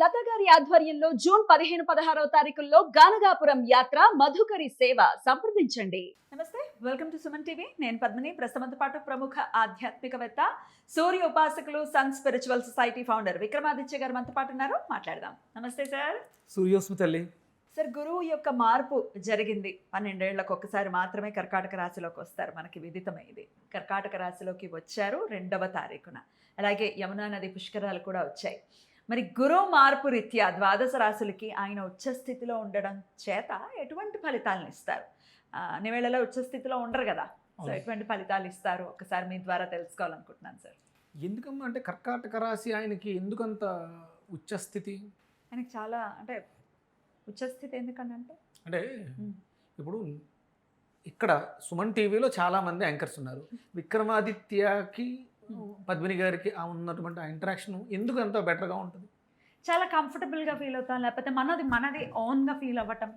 లత గారి ఆధ్వర్యంలో జూన్ 15-16 తారీఖుల్లో గానగాపురం యాత్ర మధుకరి సేవ సంప్రదించండి. నమస్తే, వెల్కమ్ టు సుమన్ టీవీ. నేను పద్మిని. ప్రస్తుతంతో పాటు ప్రముఖ ఆధ్యాత్మికవేత్త, సూర్య ఉపాసకులు, Sun spiritual society founder Vikramaditya గారు మనతో పాటు ఉన్నారు. మాట్లాడదాం. నమస్తే సార్. సూర్యోస్మి తల్లి. సార్, గురువు యొక్క మార్పు జరిగింది. 12 ఏళ్లకు ఒక్కసారి మాత్రమే కర్కాటక రాశిలోకి వస్తారు. మనకి విదితమైంది. కర్కాటక రాశిలోకి వచ్చారు 2వ తారీఖున. అలాగే యమునా నది పుష్కరాలు కూడా వచ్చాయి. మరి గురువు మార్పు రీత్యా ద్వాదశ రాశులకి ఆయన ఉచ్చస్థితిలో ఉండడం చేత ఎటువంటి ఫలితాలను ఇస్తారు? అన్ని వేళలో ఉచ్చస్థితిలో ఉండరు కదా, సో ఎటువంటి ఫలితాలు ఇస్తారు ఒకసారి మీ ద్వారా తెలుసుకోవాలనుకుంటున్నాను సార్. ఎందుకమ్మా అంటే కర్కాటక రాశి ఆయనకి ఎందుకంత ఉచ్చస్థితి? ఆయనకి చాలా అంటే ఉచ్చస్థితి ఎందుకంటే అంటే ఇప్పుడు ఇక్కడ సుమన్ టీవీలో చాలామంది యాంకర్స్ ఉన్నారు. విక్రమాదిత్యకి పద్మిని గారికి ఉన్నటువంటి ఆ ఇంటరాక్షన్ ఎందుకు అంత బెటర్గా ఉంటుంది? చాలా కంఫర్టబుల్గా ఫీల్ అవుతాం, లేకపోతే మనది ఓన్గా ఫీల్ అవ్వటం.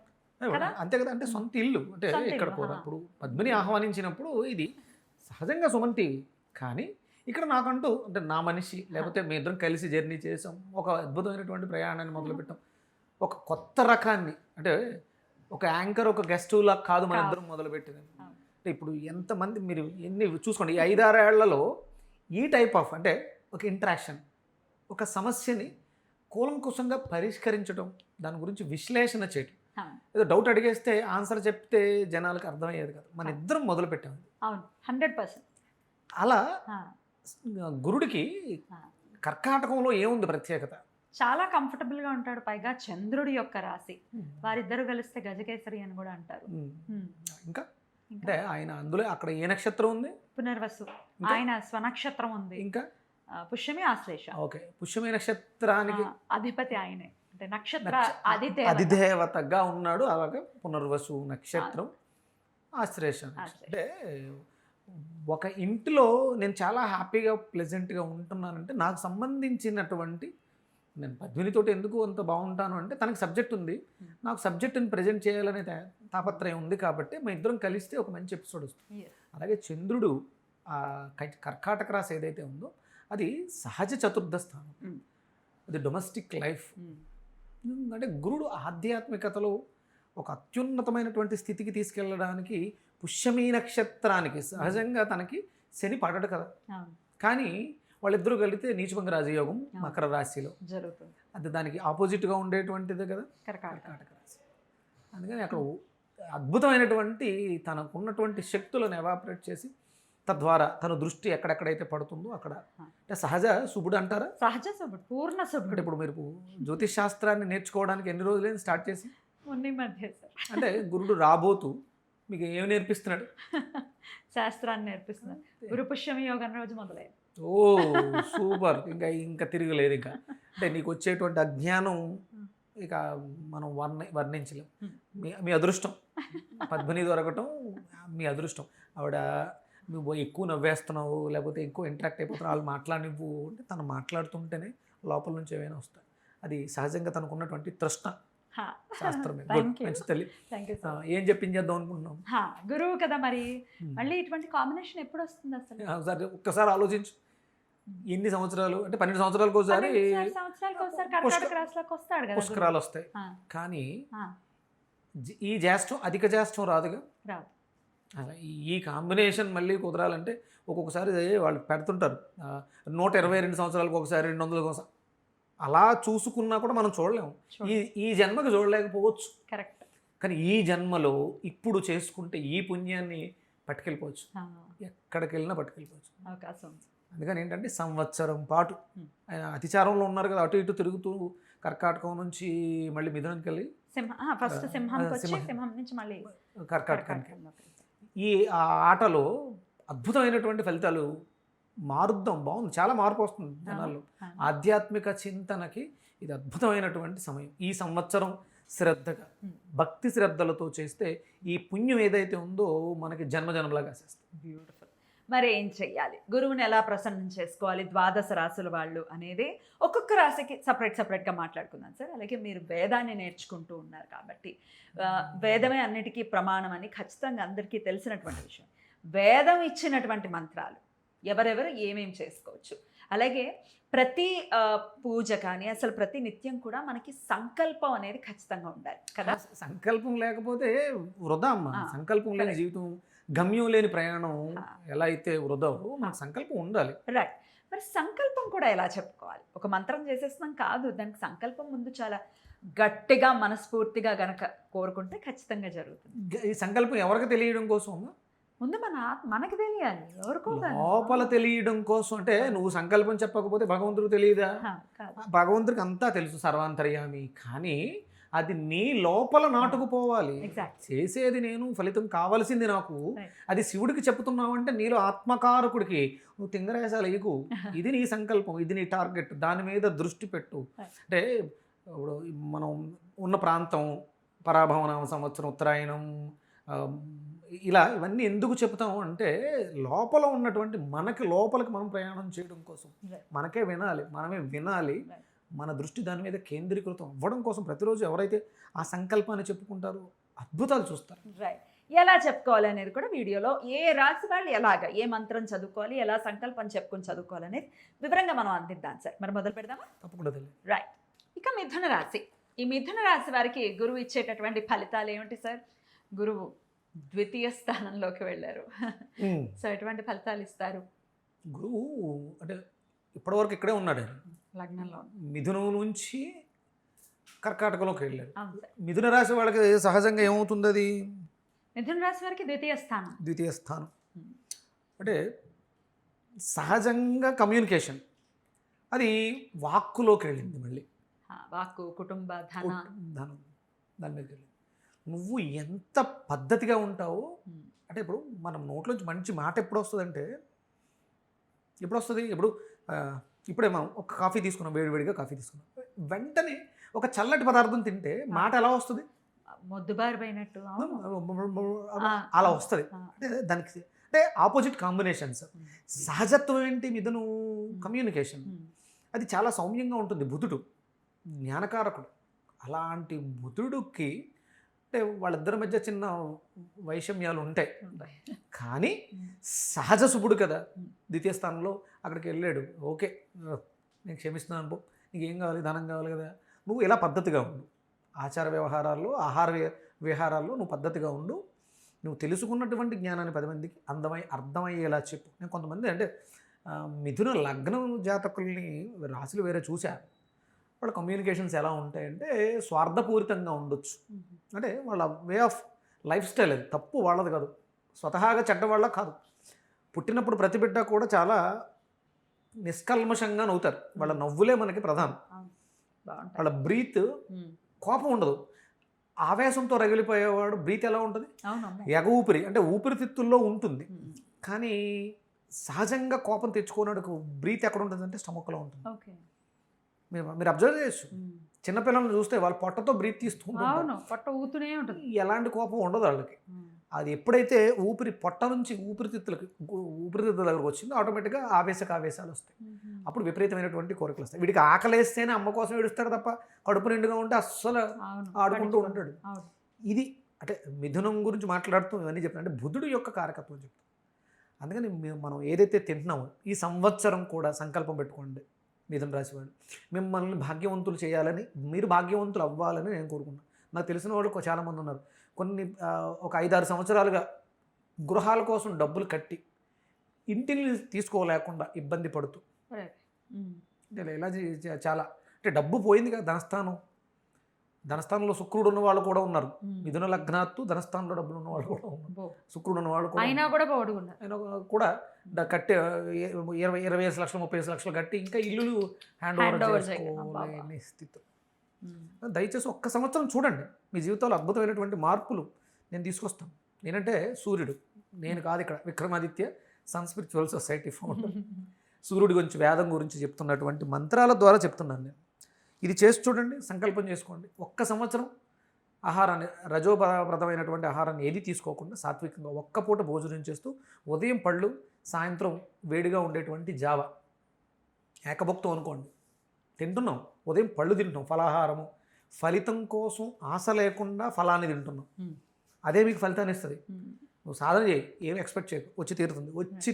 అంతే కదా, అంటే సొంత ఇల్లు అంటే ఇక్కడ కూడా ఇప్పుడు పద్మిని ఆహ్వానించినప్పుడు ఇది సహజంగా సుమన్ టీవీ, కానీ ఇక్కడ నాకంటూ అంటే నా మనిషి, లేకపోతే మీ ఇద్దరం కలిసి జర్నీ చేసాం, ఒక అద్భుతమైనటువంటి ప్రయాణాన్ని మొదలుపెట్టాం. ఒక కొత్త రకాన్ని అంటే ఒక యాంకర్ ఒక గెస్ట్ లా కాదు మన ఇద్దరం మొదలుపెట్టింది. అంటే ఇప్పుడు ఎంతమంది మీరు ఎన్ని చూసుకోండి, ఈ 5-6 ఏళ్లలో ఈ టైప్ ఆఫ్ అంటే ఒక ఇంటరాక్షన్, ఒక సమస్యని కూలంకుశంగా పరిష్కరించడం, దాని గురించి విశ్లేషణ చేయడం. ఏదో డౌట్ అడిగేస్తే ఆన్సర్ చెప్తే జనాలకు అర్థమయ్యేది కాదు. మన ఇద్దరం మొదలు పెట్టాం. అవును, 100%. అలా గురుడికి కర్కాటకంలో ఏముంది ప్రత్యేకత? చాలా కంఫర్టబుల్గా ఉంటాడు. పైగా చంద్రుడి యొక్క రాశి, వారిద్దరు కలిస్తే గజకేసరి అని కూడా అంటారు. ఇంకా అంటే ఆయన అందులో అక్కడ ఏ నక్షత్రం ఉంది? పునర్వసు. ఆయన స్వనక్షత్రం ఉంది. ఇంకా పుష్యమి, ఆశ్లేష. ఓకే, పుష్యమి నక్షత్రానికి అధిపతి ఆయనే, అంటే నక్షత్ర అధిదేవతగా ఉన్నాడు. అలాగే పునర్వసు నక్షత్రం, ఆశ్లేష. అంటే ఒక ఇంటిలో నేను చాలా హ్యాపీగా ప్లెజెంట్గా ఉంటున్నానంటే నాకు సంబంధించినటువంటి, నేను పద్మినితోటి ఎందుకు అంత బాగుంటాను అంటే తనకు సబ్జెక్ట్ ఉంది, నాకు సబ్జెక్టుని ప్రజెంట్ చేయాలనే తాపత్రయం ఉంది. కాబట్టి మా ఇద్దరం కలిస్తే ఒక మంచి ఎపిసోడ్ వస్తుంది. అలాగే చంద్రుడు కర్కాటక రాశి ఏదైతే ఉందో అది సహజ చతుర్థ స్థానం, అది డొమెస్టిక్ లైఫ్. అంటే గురుడు ఆధ్యాత్మికతలో ఒక అత్యున్నతమైనటువంటి స్థితికి తీసుకెళ్ళడానికి పుష్యమీ నక్షత్రానికి సహజంగా తనకి శని పడడు కదా, కానీ వాళ్ళిద్దరూ కలిగితే నీచభంగ రాజయోగం మకర రాశిలో జరుగుతుంది. అది దానికి ఆపోజిట్గా ఉండేటువంటిదే కదా కర్కాటక రాశి. అందుకని అక్కడ అద్భుతమైనటువంటి తనకున్నటువంటి శక్తులను ఎవాపరేట్ చేసి తద్వారా తన దృష్టి ఎక్కడెక్కడైతే పడుతుందో అక్కడ అంటే సహజ శుభుడు అంటారా? సహజ శుభుడు, పూర్ణ శుభుడు. ఇప్పుడు మీరు జ్యోతిష్ శాస్త్రాన్ని నేర్చుకోవడానికి ఎన్ని రోజులైంది స్టార్ట్ చేసి? అంటే గురుడు రాబోతూ మీకు ఏమి నేర్పిస్తున్నాడు? శాస్త్రాన్ని నేర్పిస్తున్నాడు. గురు పుష్యమి యోగం రోజు మొదలైంది. ఓ సూపర్. ఇంకా తిరగలేదు. ఇంకా అంటే నీకు వచ్చేటువంటి అజ్ఞానం ఇక మనం వర్ణించలేం. మీ అదృష్టం పద్మిని దొరకటం మీ అదృష్టం. ఆవిడ నువ్వు ఎక్కువ నవ్వేస్తున్నావు, లేకపోతే ఎక్కువ ఇంటరాక్ట్ అయిపోతున్నావు, వాళ్ళు మాట్లాడినివ్వు అంటే తను మాట్లాడుతుంటేనే లోపల నుంచి ఏమైనా వస్తాయి. అది సహజంగా తనకున్నటువంటి తృష్ణ. శాస్త్రమే. మంచి తల్లి. ఏం చెప్పించేద్దాం అనుకుంటున్నాం? గురువు కదా, మరి మళ్ళీ ఇటువంటి కాంబినేషన్ ఎప్పుడు వస్తుంది అసలు? ఒక్కసారి ఆలోచించు. ఎన్ని సంవత్సరాలు అంటే 12 సంవత్సరాలకు ఒకసారి పుష్కరాలు వస్తాయి, కానీ ఈ జ్యేష్ఠం అధిక జ్యేష్ఠం రాదుగా. ఈ కాంబినేషన్ మళ్ళీ కుదరాలంటే ఒక్కొక్కసారి వాళ్ళు పెడుతుంటారు 122 సంవత్సరాలకు ఒకసారి, 200 ఒకసారి. అలా చూసుకున్నా కూడా మనం చూడలేము. ఈ జన్మకు చూడలేకపోవచ్చు. కరెక్ట్. కానీ ఈ జన్మలో ఇప్పుడు చేసుకుంటే ఈ పుణ్యాన్ని పట్టుకెళ్ళిపోవచ్చు, ఎక్కడికి వెళ్ళినా పట్టుకెళ్ళిపోవచ్చు. అవకాశం. అందుకని ఏంటంటే సంవత్సరం పాటు ఆయన అతిచారంలో ఉన్నారు కదా, అటు ఇటు తిరుగుతూ కర్కాటకం నుంచి మళ్ళీ మిథునానికి వెళ్ళి కర్కాటకానికి. ఈ ఆటలో అద్భుతమైనటువంటి ఫలితాలు మారుద్దాం. బాగుంది, చాలా మార్పు వస్తుంది జనాల్లో. ఆధ్యాత్మిక చింతనకి ఇది అద్భుతమైనటువంటి సమయం. ఈ సంవత్సరం శ్రద్ధగా భక్తి శ్రద్ధలతో చేస్తే ఈ పుణ్యం ఏదైతే ఉందో మనకి జన్మజన్మలాగా చేస్తుంది. బ్యూటిఫుల్. మరి ఏం చెయ్యాలి? గురువుని ఎలా ప్రసన్నం చేసుకోవాలి ద్వాదశ రాశుల వాళ్ళు అనేది ఒక్కొక్క రాశికి సపరేట్గా మాట్లాడుకుందాం సార్. అలాగే మీరు వేదాన్ని నేర్చుకుంటూ ఉన్నారు కాబట్టి వేదమే అన్నిటికీ ప్రమాణం అని ఖచ్చితంగా అందరికీ తెలిసినటువంటి విషయం. వేదం ఇచ్చినటువంటి మంత్రాలు ఎవరెవరు ఏమేం చేసుకోవచ్చు, అలాగే ప్రతి పూజ కానీ అసలు ప్రతి నిత్యం కూడా మనకి సంకల్పం అనేది ఖచ్చితంగా ఉండాలి కదా. సంకల్పం లేకపోతే వృధా అమ్మ. ఆ, సంకల్పం లేని correct. జీవితం, గమ్యం లేని ప్రయాణం ఆ. ఎలా అయితే వృధావో మనకు సంకల్పం ఉండాలి. రైట్. మరి సంకల్పం కూడా ఎలా చెప్పుకోవాలి? ఒక మంత్రం చేసేస్తున్నాం కాదు, దానికి సంకల్పం ముందు చాలా గట్టిగా మనస్ఫూర్తిగా గనక కోరుకుంటే ఖచ్చితంగా జరుగుతుంది. ఈ సంకల్పం ఎవరికి తెలియడం కోసం అమ్మ? ముందు మనకి తెలియాలి, ఎవరికో కాదు. లోపల తెలియడం కోసం. అంటే నువ్వు సంకల్పం చెప్పకపోతే భగవంతుడికి తెలియదా? కాదు. భగవంతుడికి అంతా తెలుసు, సర్వాంతర్యామి. కానీ అది నీ లోపల నాటుకుపోవాలి. ఎగ్జాక్ట్. చేసేది నేను, ఫలితం కావాల్సింది నాకు. Right. అది శివుడికి చెప్తున్నావంటే నీలో ఆత్మకారకుడికి నువ్వు తింగరేసాలు ఎగు. ఇది నీ సంకల్పం, ఇది నీ టార్గెట్, దాని మీద దృష్టి పెట్టు. Right. అంటే ఇప్పుడు మనం ఉన్న ప్రాంతం, పరాభవనామ సంవత్సరం, ఉత్తరాయణం, ఆ, ఇలా ఇవన్నీ ఎందుకు చెప్తాము అంటే లోపల ఉన్నటువంటి మనకి లోపలికి మనం ప్రయాణం చేయడం కోసం. Right. మనకే వినాలి, మనమే వినాలి. Right. మన దృష్టి దాని మీద కేంద్రీకృతం అవ్వడం కోసం ప్రతిరోజు ఎవరైతే ఆ సంకల్పాన్ని చెప్పుకుంటారో అద్భుతాలు చూస్తారు. రైట్. ఎలా చెప్పుకోవాలి అనేది కూడా వీడియోలో ఏ రాశి వాళ్ళు ఎలాగ ఏ మంత్రం చదువుకోవాలి, ఎలా సంకల్పం చెప్పుకొని చదువుకోవాలి అనేది వివరంగా మనం అందిద్దాం సార్. మరి మొదలు పెడదామా? తప్పకుండా తెలియదు. రైట్. ఇక మిథున రాశి. ఈ మిథున రాశి వారికి గురువు ఇచ్చేటటువంటి ఫలితాలు ఏమిటి సార్? గురువు ద్వితీయ స్థానంలోకి వెళ్ళారు. సో ఎటువంటి ఫలితాలు ఇస్తారు? గురువు అంటే ఇప్పటివరకు ఇక్కడే ఉన్నాడు ఆయన. లగ్నంలో. మిథునం నుంచి కర్కాటకంలోకి వెళ్ళాడు. అవును సార్. మిథున రాశి వాళ్ళకి సహజంగా ఏమవుతుంది? అది మిథున రాశి వారికి ద్వితీయ స్థానం. ద్వితీయ స్థానం అంటే సహజంగా కమ్యూనికేషన్ అది వాక్కులోకి వెళ్ళింది. మళ్ళీ వాక్కు, కుటుంబ, ధన. ధనం దాని మీదకి వెళ్ళింది. నువ్వు ఎంత పద్ధతిగా ఉంటావో అంటే ఇప్పుడు మనం నోట్లోంచి మంచి మాట ఎప్పుడు వస్తుందంటే ఎప్పుడు వస్తుంది? ఇప్పుడే మనం ఒక కాఫీ తీసుకున్నాం, వేడివేడిగా కాఫీ తీసుకున్నాం, వెంటనే ఒక చల్లటి పదార్థం తింటే మాట ఎలా వస్తుంది? మొద్దుబారిపోయినట్టు. అలా వస్తుంది. అంటే దానికి అంటే ఆపోజిట్ కాంబినేషన్స్. సహజత్వం ఏంటి? మిథును కమ్యూనికేషన్. అది చాలా సౌమ్యంగా ఉంటుంది. బుధుడు జ్ఞానకారకుడు. అలాంటి బుధుడికి అంటే వాళ్ళిద్దరి మధ్య చిన్న వైషమ్యాలు ఉంటాయి, కానీ సహజ శుభుడు కదా. ద్వితీయ స్థానంలో అక్కడికి వెళ్ళాడు. ఓకే, నేను క్షమిస్తున్నాను పో, నీకేం కావాలి? ధనం కావాలి కదా. నువ్వు ఇలా పద్ధతిగా ఉండు. ఆచార వ్యవహారాల్లో, ఆహార విహారాల్లో నువ్వు పద్ధతిగా ఉండు. నువ్వు తెలుసుకున్నటువంటి జ్ఞానాన్ని 10 మందికి అర్థమయ్యేలా చెప్పు. నేను కొంతమంది అంటే మిథున లగ్నం జాతకుల్ని రాశులు వేరే చూశాను. వాళ్ళ కమ్యూనికేషన్స్ ఎలా ఉంటాయంటే స్వార్థపూరితంగా ఉండొచ్చు. అంటే వాళ్ళ వే ఆఫ్ లైఫ్ స్టైల్, అది తప్పు వాళ్ళది కాదు, స్వతహాగా చెడ్డవాళ్ళ కాదు. పుట్టినప్పుడు ప్రతి బిడ్డ కూడా చాలా నిష్కల్మషంగా నవ్వుతారు. వాళ్ళ నవ్వులే మనకి ప్రధానం. వాళ్ళ బ్రీత్ కోపం ఉండదు. ఆవేశంతో రగిలిపోయేవాడు బ్రీత్ ఎలా ఉంటుంది? ఎగ ఊపిరి అంటే ఊపిరితిత్తుల్లో ఉంటుంది. కానీ సహజంగా కోపం తెచ్చుకోవడానికి బ్రీత్ ఎక్కడ ఉంటుంది అంటే స్టమక్లో ఉంటుంది. మీరు అబ్జర్వ్ చేయొచ్చు. చిన్నపిల్లలను చూస్తే వాళ్ళు పొట్టతో బ్రీత్ తీస్తూ ఉంటారు. పొట్ట ఊతూనే ఉంటుంది. ఎలాంటి కోపం ఉండదు వాళ్ళకి. అది ఎప్పుడైతే ఊపిరి పొట్ట నుంచి ఊపిరితిత్తుల దగ్గరకు వచ్చిందో ఆటోమేటిక్గా ఆవేశాలు వస్తాయి. అప్పుడు విపరీతమైనటువంటి కోరికలు వస్తాయి. వీడికి ఆకలేస్తేనే అమ్మ కోసం ఏడుస్తాడు తప్ప కడుపు నిండుగా ఉంటే అస్సలు ఆడుకుంటూ ఉంటాడు. ఇది అంటే మిథునం గురించి మాట్లాడుతూ ఇవన్నీ చెప్తాను అంటే బుధుడు యొక్క కారకత్వం చెప్తాను. అందుకని మనం ఏదైతే తింటున్నామో ఈ సంవత్సరం కూడా సంకల్పం పెట్టుకోండి. మిథున రాశి వాడు మిమ్మల్ని భాగ్యవంతులు చేయాలని, మీరు భాగ్యవంతులు అవ్వాలని నేను కోరుకున్నాను. నాకు తెలిసిన వాళ్ళు చాలామంది ఉన్నారు. కొన్ని ఒక 5-6 సంవత్సరాలుగా గృహాల కోసం డబ్బులు కట్టి ఇంటిని తీసుకోలేకుండా ఇబ్బంది పడుతూ అంటే ఇలా చాలా అంటే డబ్బు పోయింది కదా. ధనస్థానంలో శుక్రుడు ఉన్న వాళ్ళు కూడా ఉన్నారు. మిథున లగ్నాత్తు ధనస్థానంలో డబ్బులు ఉన్న వాళ్ళు కూడా ఉన్నారు. శుక్రుడు ఉన్న వాళ్ళు కూడా అయినా కూడా కట్టే 25 లక్షలు 30 లక్షలు కట్టి ఇంకా ఇల్లు హ్యాండ్ ఓవర్ చేసుకోలేని స్థితి. దయచేసి ఒక్క సంవత్సరం చూడండి, మీ జీవితంలో అద్భుతమైనటువంటి మార్పులు నేను తీసుకొస్తాను. నేనంటే సూర్యుడు, నేను కాదు ఇక్కడ Vikramaditya sun spiritual society founder. సూర్యుడి గురించి, వేదం గురించి చెప్తున్నటువంటి మంత్రాల ద్వారా చెప్తున్నాను నేను. ఇది చేసి చూడండి, సంకల్పం చేసుకోండి. ఒక్క సంవత్సరం ఆహారాన్ని, రజోప్రదమైనటువంటి ఆహారాన్ని ఏది తీసుకోకుండా సాత్వికంగా ఒక్క పూట భోజనం చేస్తూ ఉదయం పళ్ళు, సాయంత్రం వేడిగా ఉండేటువంటి జావ, ఏకభుక్తం అనుకోండి. తింటున్నాం, ఉదయం పళ్ళు తింటున్నాం, ఫలాహారము. ఫలితం కోసం ఆశ లేకుండా ఫలాన్ని తింటున్నాం. అదే మీకు ఫలితాన్ని ఇస్తుంది. నువ్వు సాధన చేయి, ఏమి ఎక్స్పెక్ట్ చేయకు, వచ్చి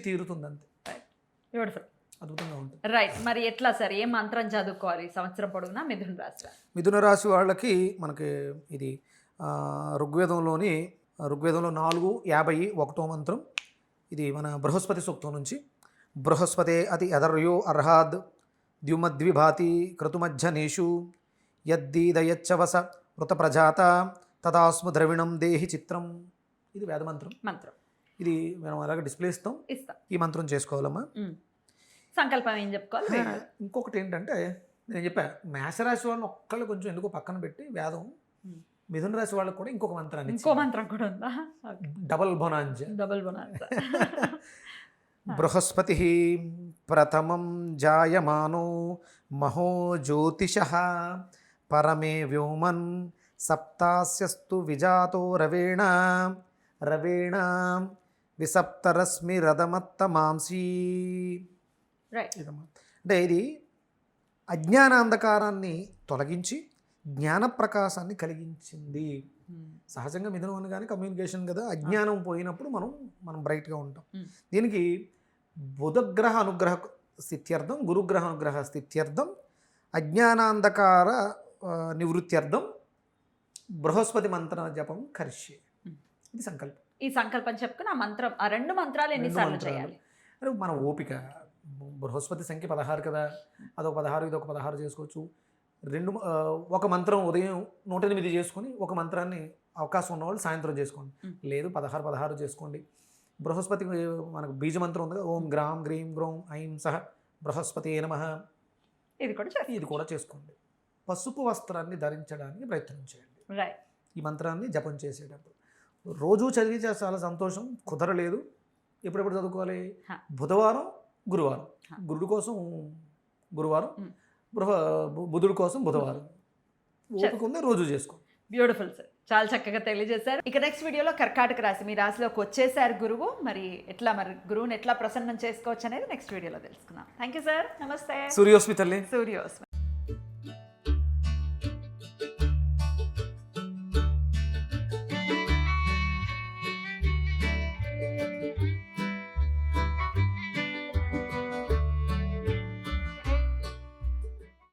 తీరుతుంది అంతే. అద్భుతంగా ఉంటుంది. రైట్. మరి ఎట్లా సార్, ఏ మంత్రం చదువుకోవాలి సంవత్సరం పొడవునా మిథున రాశి? మిథున రాశి వాళ్ళకి మనకి ఇది ఋగ్వేదంలో 4:51 మంత్రం. ఇది మన బృహస్పతి సూక్తం నుంచి. బృహస్పతే అతి అదర్యో అర్హాద్ ద్యుమద్విభాతి క్రతుమజ్జనేషు యద్దీదయచ్చవస వృత ప్రజాత తదాస్ము ద్రవిణం దేహి చిత్రం. ఇది వేదమంత్రం. మంత్రం ఇది మనం అలాగే డిస్ప్లే ఇస్తాం. ఈ మంత్రం చేసుకోవాలమ్మా. సంకల్పం ఏం చెప్పుకోవాలి? ఇంకొకటి ఏంటంటే నేను చెప్పా, మేషరాశి వాళ్ళు ఒక్కళ్ళు కొంచెం ఎందుకో పక్కన పెట్టి వేదం మిథున రాశి వాళ్ళకి కూడా ఇంకొక మంత్రాన్ని ఇంకో మంత్రం కూడా ఉందా? Double bonanza. Double bonanza. బృహస్పతి ప్రథమం జాయమానో మహో జ్యోతిషః పరమే వ్యోమన్ సప్తాస్యస్తు విజాతో రవేణ విసప్తరశ్మి రథమత్తమాంసీ. అంటే ఇది అజ్ఞానాంధకారాన్ని తొలగించి జ్ఞానప్రకాశాన్ని కలిగించింది. సహజంగా మిథునం అనగానే కమ్యూనికేషన్ కదా, అజ్ఞానం పోయినప్పుడు మనం బ్రైట్గా ఉంటాం. దీనికి బుధగ్రహ అనుగ్రహ స్థిత్యర్థం, గురుగ్రహ అనుగ్రహ స్థిత్యర్థం, అజ్ఞానాంధకార నివృత్త్యర్థం బృహస్పతి మంత్ర జపం కరిష్యే. ఇది సంకల్పం. ఈ సంకల్పం చెప్పుకుని ఆ రెండు మంత్రాలు ఎన్నిసార్లు చేయాలి? అంటే మన ఓపిక. బృహస్పతి సంఖ్య 16 కదా, అదొక 16 ఇదొక 16 చేసుకోవచ్చు. ఒక మంత్రం ఉదయం 108 చేసుకొని ఒక మంత్రాన్ని అవకాశం ఉన్నవాళ్ళు సాయంత్రం చేసుకోండి. లేదు 16 చేసుకోండి. బృహస్పతి మనకు బీజ మంత్రం ఉంది కదా, ఓం గ్రాం గ్రీం గ్రోం ఐం సహ బృహస్పతి నమః. ఇది కూడా చేసుకోండి. పసుపు వస్త్రాన్ని ధరించడానికి ప్రయత్నం చేయండి ఈ మంత్రాన్ని జపం చేసేటప్పుడు. రోజు చదివితే చాలా సంతోషం. కుదరలేదు, ఎప్పుడెప్పుడు చదువుకోవాలి? బుధవారం గురువారం. గురుడు కోసం గురువారం, బుధుడు కోసం బుధవారం. ఓపిక ఉంది, రోజు చేసుకో. బ్యూటిఫుల్ సార్, చాలా చక్కగా తెలియజేశారు. ఇక నెక్స్ట్ వీడియోలో కర్కాటక రాశి, మీ రాశిలోకి వచ్చేసారు గురువు. మరి గురువుని ఎట్లా ప్రసన్నం చేసుకోవచ్చు అనేది నెక్స్ట్ వీడియోలో తెలుసుకుందాం. Thank you sir. నమస్తే. సూర్యోస్మి తల్లి. సూర్యోస్మి.